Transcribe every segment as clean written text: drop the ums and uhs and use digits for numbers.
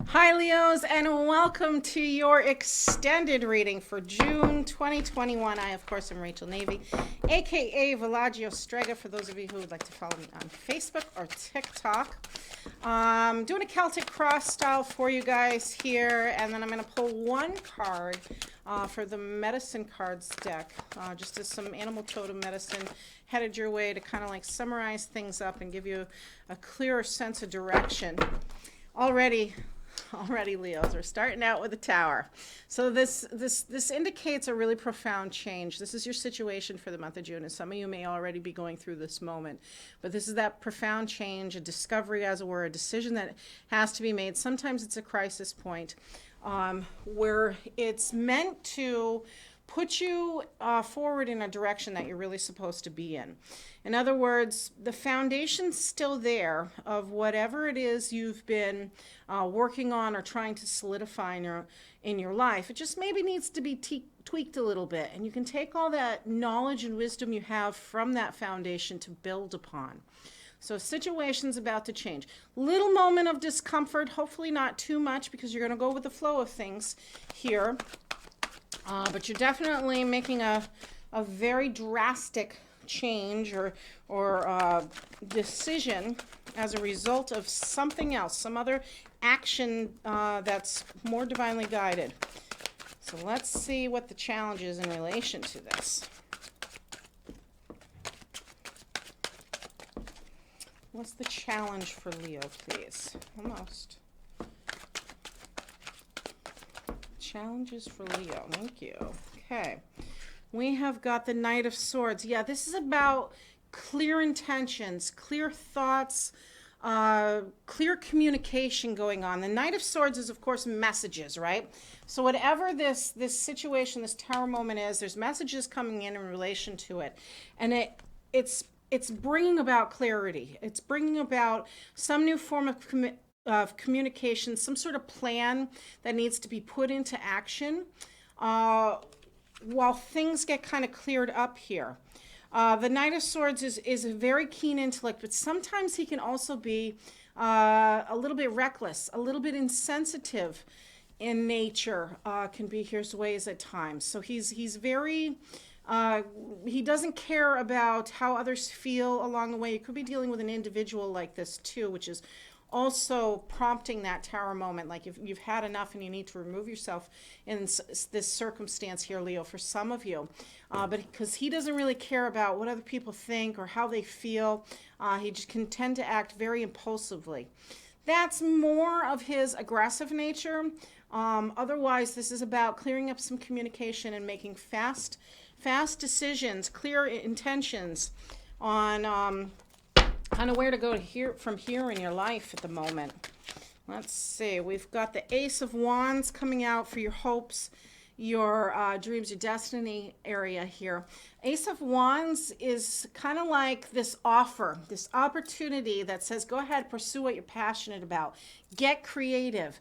Hi, Leos, and welcome to your extended reading for June 2021. I, of course, am Rachel Navy, aka Villagio Strega, for those of you who would like to follow me on Facebook or TikTok. Doing a Celtic cross style for you guys here, and then I'm going to pull one card for the medicine cards deck, just as some animal totem medicine headed your way to kind of like summarize things up and give you a clearer sense of direction. Already, Leos, we're starting out with the Tower. So this indicates a really profound change. This is your situation for the month of June, and some of you may already be going through this moment. But this is that profound change, a discovery, as it were, a decision that has to be made. Sometimes it's a crisis point where it's meant to put you forward in a direction that you're really supposed to be in. In other words, the foundation's still there of whatever it is you've been working on or trying to solidify in your life. It just maybe needs to be tweaked a little bit, and you can take all that knowledge and wisdom you have from that foundation to build upon. So situation's about to change. Little moment of discomfort, hopefully not too much, because you're going to go with the flow of things here. But you're definitely making a very drastic change or decision as a result of something else, some other action that's more divinely guided. So let's see what the challenge is in relation to this. What's the challenge for Leo, please? Almost. Challenges for Leo. Thank you. Okay. We have got the Knight of Swords. Yeah, this is about clear intentions, clear thoughts, clear communication going on. The Knight of Swords is, of course, messages, right? So whatever this situation, this Tower moment is, there's messages coming in relation to it. And it's bringing about clarity. It's bringing about some new form of communication, some sort of plan that needs to be put into action while things get kind of cleared up here. The Knight of Swords is a very keen intellect, but sometimes he can also be a little bit reckless, a little bit insensitive in nature, can be his ways at times. So he's very... he doesn't care about how others feel along the way. You could be dealing with an individual like this too, which is also prompting that Tower moment, like if you've had enough and you need to remove yourself in this circumstance here, Leo, for some of you. But because he doesn't really care about what other people think or how they feel, he just can tend to act very impulsively. That's more of his aggressive nature. Otherwise, this is about clearing up some communication and making fast decisions, clear intentions on kind of where to go from here in your life at the moment. Let's see. We've got the Ace of Wands coming out for your hopes, your dreams, your destiny area here. Ace of Wands is kind of like this offer, this opportunity that says, go ahead, pursue what you're passionate about. Get creative.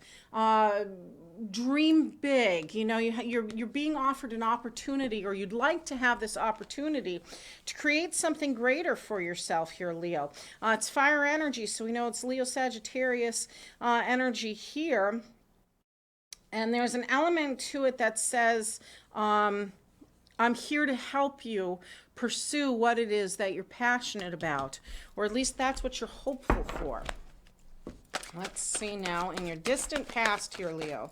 Dream big. You know, you're being offered an opportunity, or you'd like to have this opportunity to create something greater for yourself here, Leo. It's fire energy, so we know it's Leo Sagittarius energy here. And there's an element to it that says, I'm here to help you pursue what it is that you're passionate about, or at least that's what you're hopeful for. Let's see now in your distant past here, Leo.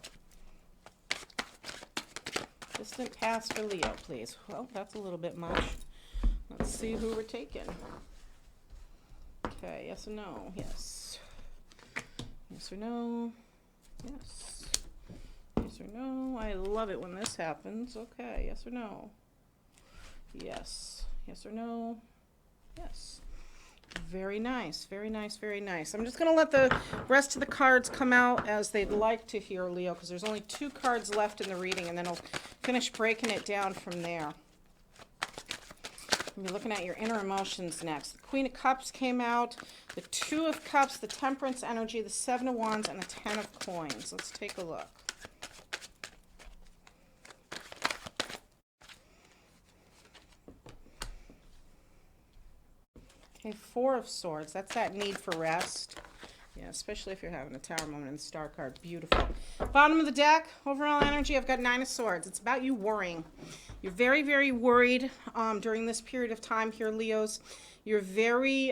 Distant past for Leo, please. Well, that's a little bit much. Let's see who we're taking. Okay, yes or no? Yes. Yes or no? Yes. Yes or no? I love it when this happens. Okay, yes or no? Yes. Yes or no? Yes. Very nice, very nice, very nice. I'm just going to let the rest of the cards come out as they'd like to here, Leo, because there's only 2 cards left in the reading, and then I'll finish breaking it down from there. We'll be looking at your inner emotions next. The Queen of Cups came out, the 2 of Cups, the Temperance energy, the 7 of Wands, and the 10 of Coins. Let's take a look. Okay, 4 of Swords. That's that need for rest. Yeah, especially if you're having a tower moment in the star card. Beautiful. Bottom of the deck, overall energy, I've got 9 of Swords. It's about you worrying. You're very, very worried during this period of time here, Leos. You're very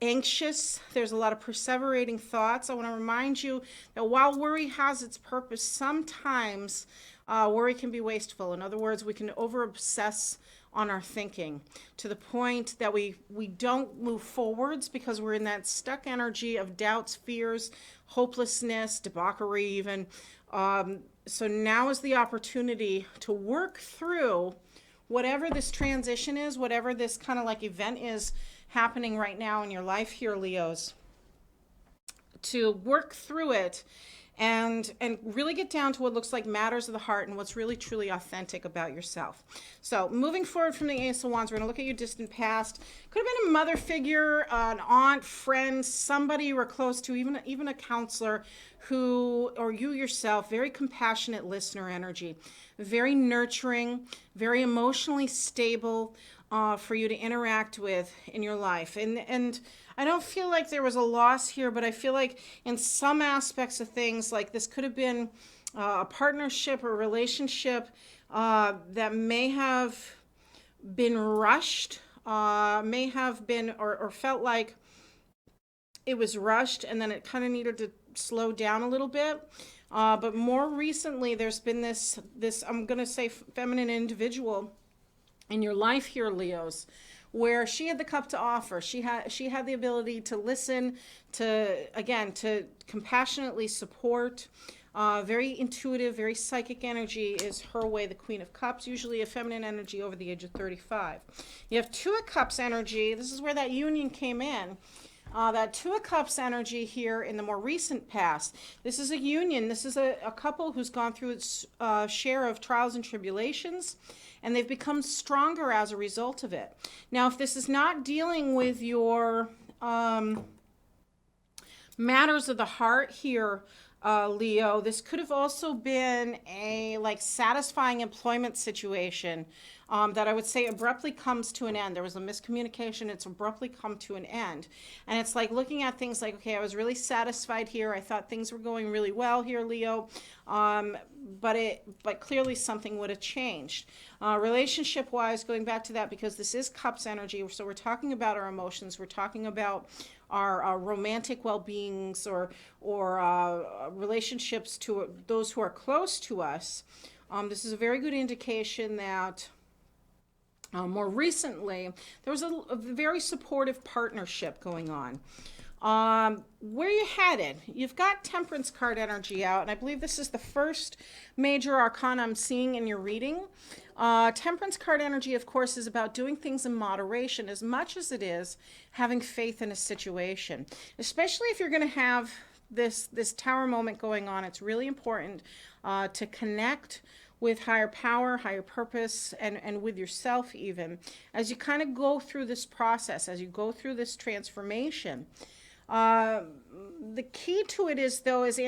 anxious. There's a lot of perseverating thoughts. I want to remind you that while worry has its purpose, sometimes worry can be wasteful. In other words, we can over-obsess on our thinking to the point that we don't move forwards because we're in that stuck energy of doubts, fears, hopelessness, debauchery even. So now is the opportunity to work through whatever this transition is, whatever this kind of like event is happening right now in your life here, Leos, to work through it and really get down to what looks like matters of the heart and what's really truly authentic about yourself. So moving forward from the Ace of Wands, we're going to look at your distant past. Could have been a mother figure, an aunt, friend, somebody you were close to, even a counselor who, or you yourself, very compassionate listener energy, very nurturing, very emotionally stable for you to interact with in your life. And I don't feel like there was a loss here, but I feel like in some aspects of things, like this could have been a partnership or relationship that may have been rushed, may have been or felt like it was rushed and then it kind of needed to slow down a little bit. But more recently, there's been this I'm going to say feminine individual in your life here, Leos, where she had the cup to offer. She had the ability to listen, to compassionately support. Very intuitive, very psychic energy is her way, the Queen of Cups, usually a feminine energy over the age of 35. You have Two of Cups energy. This is where that union came in. That Two of Cups energy here in the more recent past. This is a union. This is a couple who's gone through its share of trials and tribulations, and they've become stronger as a result of it. Now, if this is not dealing with your matters of the heart here, Leo, this could have also been a satisfying employment situation that I would say abruptly comes to an end. There was a miscommunication. It's abruptly come to an end. And it's like looking at things like, okay, I was really satisfied here. I thought things were going really well here, Leo. But clearly something would have changed. Relationship-wise, going back to that, because this is Cups energy, so we're talking about our emotions. We're talking about our romantic well-beings or relationships to those who are close to us. This is a very good indication that more recently there was a very supportive partnership going on. Where you headed? You've got Temperance card energy out, and I believe this is the first major arcana I'm seeing in your reading. Temperance card energy, of course, is about doing things in moderation as much as it is having faith in a situation. Especially if you're going to have this tower moment going on, it's really important to connect with higher power, higher purpose, and with yourself even, as you kind of go through this process, as you go through this transformation. The key to it is, though, is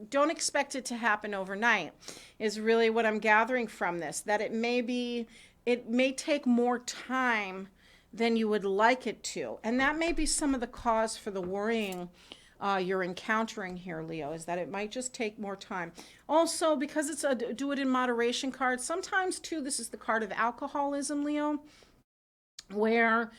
don't expect it to happen overnight, is really what I'm gathering from this, that it may take more time than you would like it to. And that may be some of the cause for the worrying you're encountering here, Leo, is that it might just take more time. Also, because it's a do it in moderation card, sometimes, too, this is the card of alcoholism, Leo, where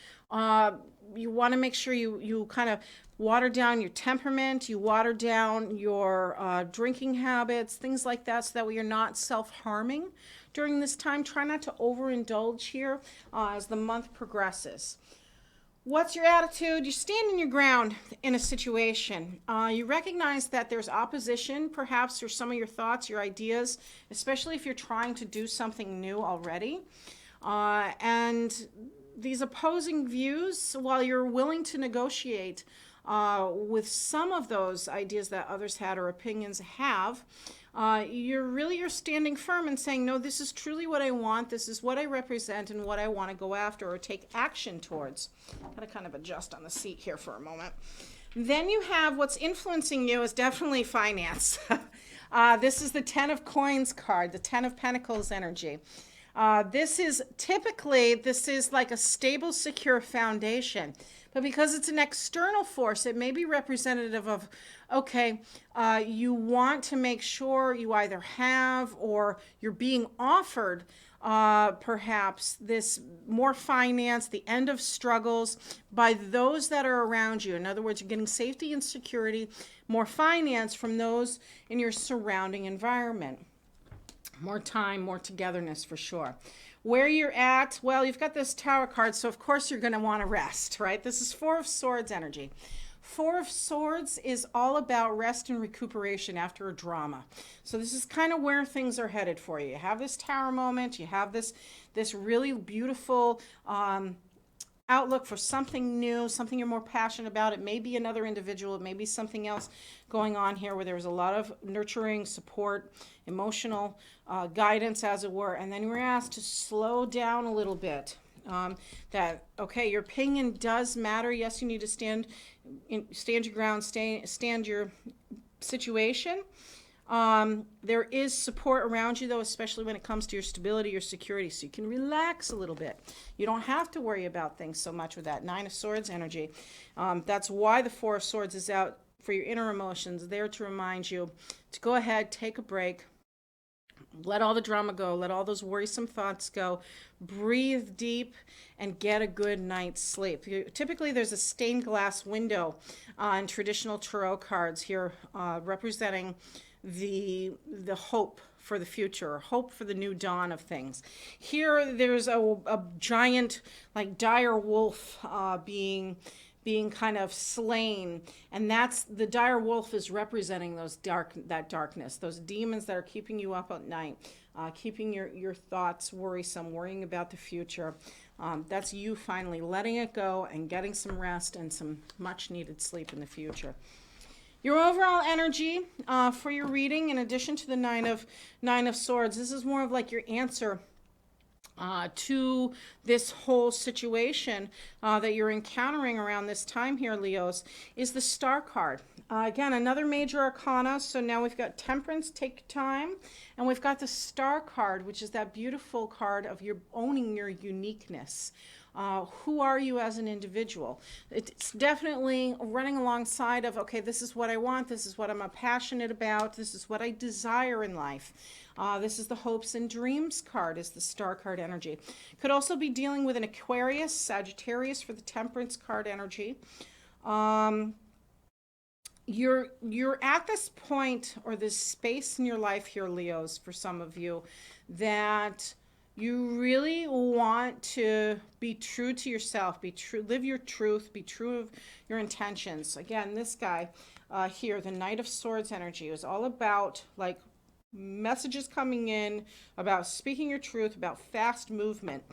you want to make sure you kind of water down your temperament, you water down your drinking habits, things like that, so that way you're not self-harming during this time. Try not to overindulge here as the month progresses. What's your attitude? You're standing your ground in a situation. You recognize that there's opposition, perhaps, or some of your thoughts, your ideas, especially if you're trying to do something new already. And these opposing views, while you're willing to negotiate with some of those ideas that others had or opinions have, you're standing firm and saying, no, this is truly what I want. This is what I represent and what I want to go after or take action towards. Got to kind of adjust on the seat here for a moment. Then you have what's influencing you is definitely finance. This is the Ten of Coins card, the Ten of Pentacles energy. This is typically, this is like a stable, secure foundation. But because it's an external force, it may be representative of, okay, you want to make sure you either have or you're being offered perhaps this more finance, the end of struggles by those that are around you. In other words, you're getting safety and security, more finance from those in your surrounding environment. More time, more togetherness for sure. Where you're at, well, you've got this Tower card, so of course you're going to want to rest, right? This is Four of Swords energy. Four of Swords is all about rest and recuperation after a drama. So this is kind of where things are headed for you. You have this Tower moment. You have this really beautiful outlook for something new, something you're more passionate about. It may be another individual. It may be something else going on here where there's a lot of nurturing, support, emotional guidance, as it were. And then you're asked to slow down a little bit. That, okay, your opinion does matter. Yes, you need to stand your ground, stand your situation. There is support around you, though, especially when it comes to your stability, your security, so you can relax a little bit. You don't have to worry about things so much with that Nine of Swords energy. That's why the Four of Swords is out for your inner emotions, there to remind you to go ahead, take a break, let all the drama go, let all those worrisome thoughts go, breathe deep, and get a good night's sleep. Typically, there's a stained glass window on traditional tarot cards here representing the hope for the future, or hope for the new dawn of things. Here, there's a giant, like, dire wolf being kind of slain, and that's the dire wolf is representing that darkness, those demons that are keeping you up at night, keeping your thoughts worrisome, worrying about the future. That's you finally letting it go and getting some rest and some much needed sleep in the future. Your overall energy for your reading, in addition to the Nine of Swords, this is more of like your answer to this whole situation that you're encountering around this time here, Leos, is the Star card. Again, another major arcana. So now we've got Temperance, take time, and we've got the Star card, which is that beautiful card of your owning your uniqueness. Who are you as an individual? It's definitely running alongside of, okay, this is what I want, this is what I'm passionate about, this is what I desire in life. This is the Hopes and Dreams card, is the Star card energy. Could also be dealing with an Aquarius, Sagittarius for the Temperance card energy. You're at this point or this space in your life here, Leos, for some of you, that you really want to be true to yourself, live your truth, be true of your intentions. Again, this guy here, the Knight of Swords energy, is all about like messages coming in, about speaking your truth, about fast movement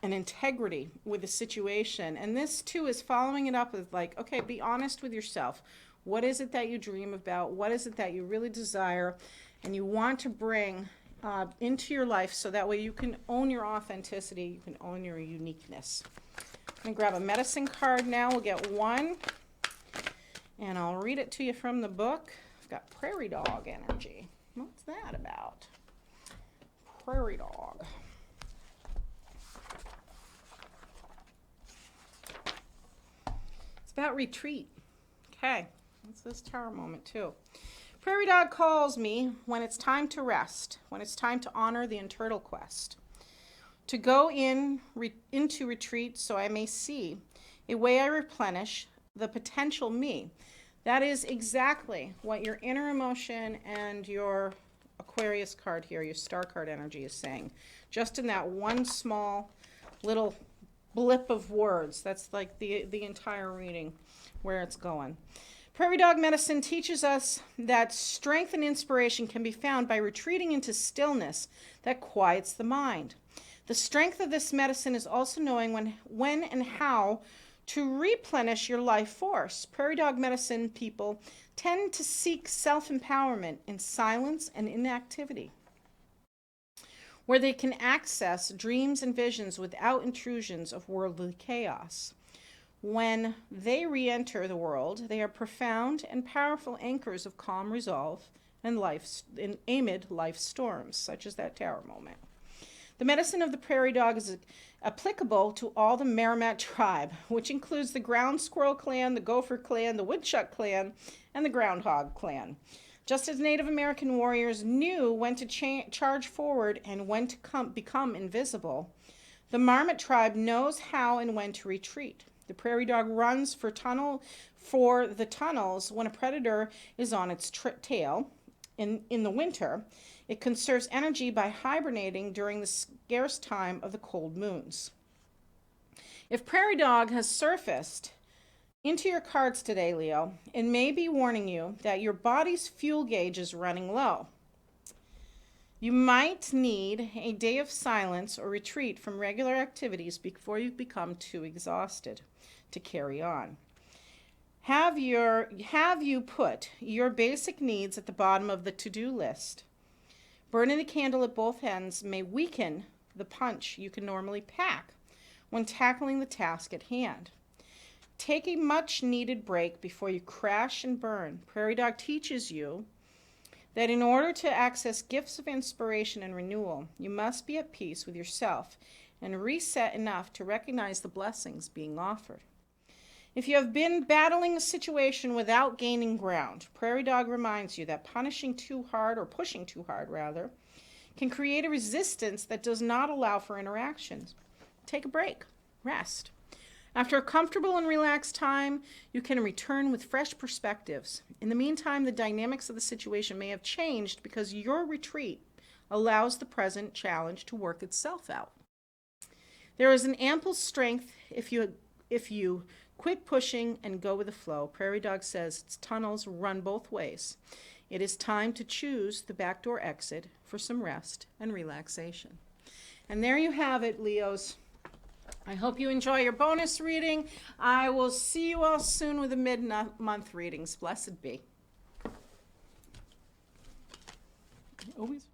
and integrity with the situation. And this too is following it up with like, okay, be honest with yourself. What is it that you dream about? What is it that you really desire and you want to bring into your life, so that way you can own your authenticity, you can own your uniqueness. I'm going to grab a medicine card now. We'll get one, and I'll read it to you from the book. I've got prairie dog energy. What's that about? Prairie dog. It's about retreat. Okay, that's this Tower moment too. Prairie dog calls me when it's time to rest, when it's time to honor the internal quest, to go into retreat so I may see a way I replenish the potential me. That is exactly what your inner emotion and your Aquarius card here, your Star card energy, is saying. Just in that one small little blip of words. That's like the entire reading, where it's going. Prairie dog medicine teaches us that strength and inspiration can be found by retreating into stillness that quiets the mind. The strength of this medicine is also knowing when and how to replenish your life force. Prairie dog medicine people tend to seek self-empowerment in silence and inactivity, where they can access dreams and visions without intrusions of worldly chaos. When they re-enter the world, they are profound and powerful anchors of calm resolve and amid life's storms, such as that Tower moment. The medicine of the prairie dog is applicable to all the Merrimack tribe, which includes the ground squirrel clan, the gopher clan, the woodchuck clan, and the groundhog clan. Just as Native American warriors knew when to charge forward and when to become invisible, the Marmot tribe knows how and when to retreat. The prairie dog runs for the tunnels when a predator is on its tail. In the winter, it conserves energy by hibernating during the scarce time of the cold moons. If prairie dog has surfaced into your cards today, Leo, it may be warning you that your body's fuel gauge is running low. You might need a day of silence or retreat from regular activities before you become too exhausted to carry on. Have you put your basic needs at the bottom of the to-do list? Burning the candle at both ends may weaken the punch you can normally pack when tackling the task at hand. Take a much-needed break before you crash and burn. Prairie Dog teaches you that in order to access gifts of inspiration and renewal, you must be at peace with yourself and reset enough to recognize the blessings being offered. If you have been battling a situation without gaining ground, Prairie Dog reminds you that punishing too hard, or pushing too hard rather, can create a resistance that does not allow for interactions. Take a break, rest. After a comfortable and relaxed time, you can return with fresh perspectives. In the meantime, the dynamics of the situation may have changed because your retreat allows the present challenge to work itself out. There is an ample strength if you quit pushing and go with the flow. Prairie Dog says its tunnels run both ways. It is time to choose the backdoor exit for some rest and relaxation. And there you have it, Leos. I hope you enjoy your bonus reading. I will see you all soon with the mid-month readings. Blessed be. Always.